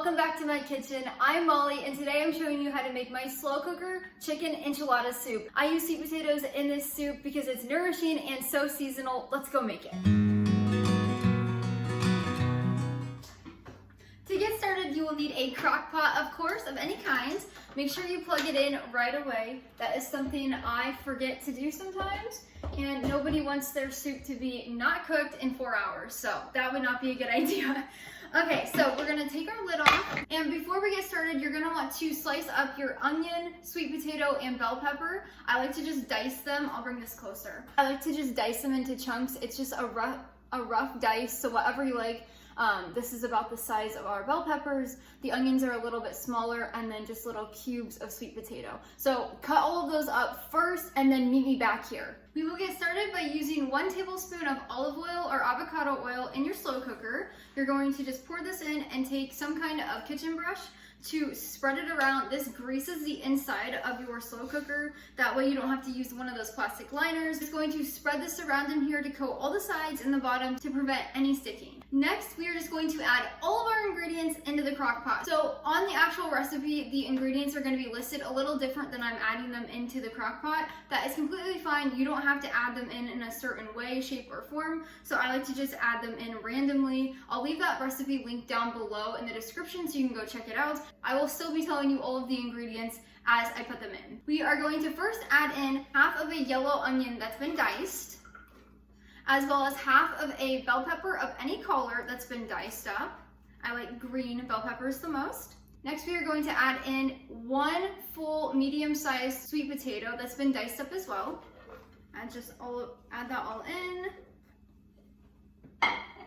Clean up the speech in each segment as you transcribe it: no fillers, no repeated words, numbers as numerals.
welcome back to my kitchen. I'm Molly and today I'm showing you how to make my slow cooker chicken enchilada soup. I use sweet potatoes in this soup because it's nourishing and so seasonal. Let's go make it. To get started, you will need a crock pot, of course, of any kind. Make sure you plug it in right away. That is something I forget to do sometimes, and nobody wants their soup to be not cooked in 4 hours, so that would not be a good idea. Okay, so we're gonna take our lid off, and before we get started, you're gonna want to slice up your onion, sweet potato, and bell pepper. I like to just dice them. I'll bring this closer. I like to just dice them into chunks. It's just a rough dice, so whatever you like. This is about the size of our bell peppers. The onions are a little bit smaller, and then just little cubes of sweet potato. So cut all of those up first and then meet me back here. We will get started by using 1 tablespoon of olive oil or avocado oil in your slow cooker. You're going to just pour this in and take some kind of kitchen brush to spread it around. This greases the inside of your slow cooker. That way you don't have to use one of those plastic liners. Just going to spread this around in here to coat all the sides and the bottom to prevent any sticking. Next, we are just going to add all of our ingredients into the crock pot. So on the actual recipe, the ingredients are going to be listed a little different than I'm adding them into the crock pot. That is completely fine. You don't have to add them in a certain way, shape, or form. So I like to just add them in randomly. I'll leave that recipe linked down below in the description so you can go check it out. I will still be telling you all of the ingredients as I put them in. We are going to first add in half of a yellow onion that's been diced, as well as half of a bell pepper of any color that's been diced up. I like green bell peppers the most. Next, we are going to add in 1 full medium-sized sweet potato that's been diced up as well. Add that all in.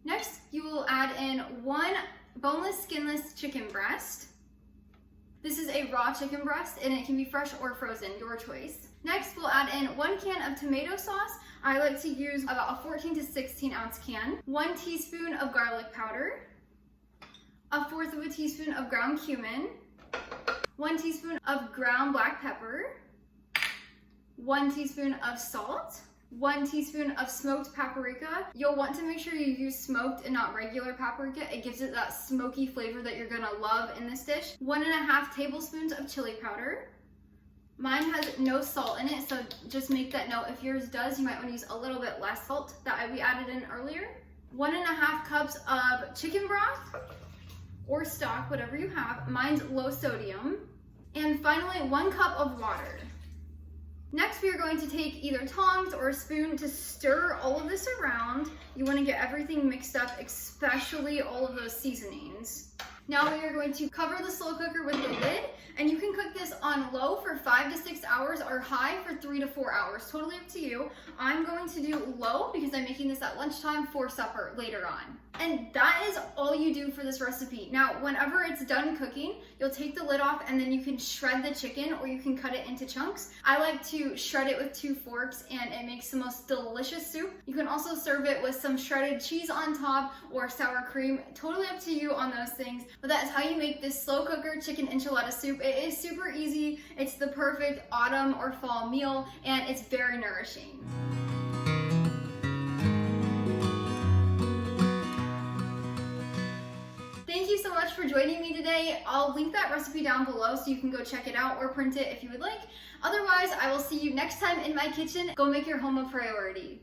Next, you will add in 1 boneless, skinless chicken breast. This is a raw chicken breast, and it can be fresh or frozen, your choice. Next, we'll add in 1 can of tomato sauce. I like to use about a 14 to 16 ounce can. 1 teaspoon of garlic powder. 1/4 of a teaspoon of ground cumin. 1 teaspoon of ground black pepper. 1 teaspoon of salt. 1 teaspoon of smoked paprika. You'll want to make sure you use smoked and not regular paprika. It gives it that smoky flavor that you're gonna love in this dish. 1.5 tablespoons of chili powder. Mine has no salt in it, so just make that note. If yours does, you might want to use a little bit less salt that we added in earlier. 1.5 cups of chicken broth or stock, whatever you have. Mine's low sodium. And finally, 1 cup of water. Next, we are going to take either tongs or a spoon to stir all of this around. You want to get everything mixed up, especially all of those seasonings. Now we are going to cover the slow cooker with the lid, and you can cook this on low for 5 to 6 hours or high for 3 to 4 hours. Totally up to you. I'm going to do low because I'm making this at lunchtime for supper later on. And that is all you do for this recipe. Now, whenever it's done cooking, you'll take the lid off and then you can shred the chicken or you can cut it into chunks. I like to shred it with 2 forks and it makes the most delicious soup. You can also serve it with some shredded cheese on top or sour cream. Totally up to you on those things. But that is how you make this slow cooker chicken enchilada soup. It is super easy. It's the perfect autumn or fall meal and it's very nourishing. Thank you so much for joining me today. I'll link that recipe down below so you can go check it out or print it if you would like. Otherwise, I will see you next time in my kitchen. Go make your home a priority.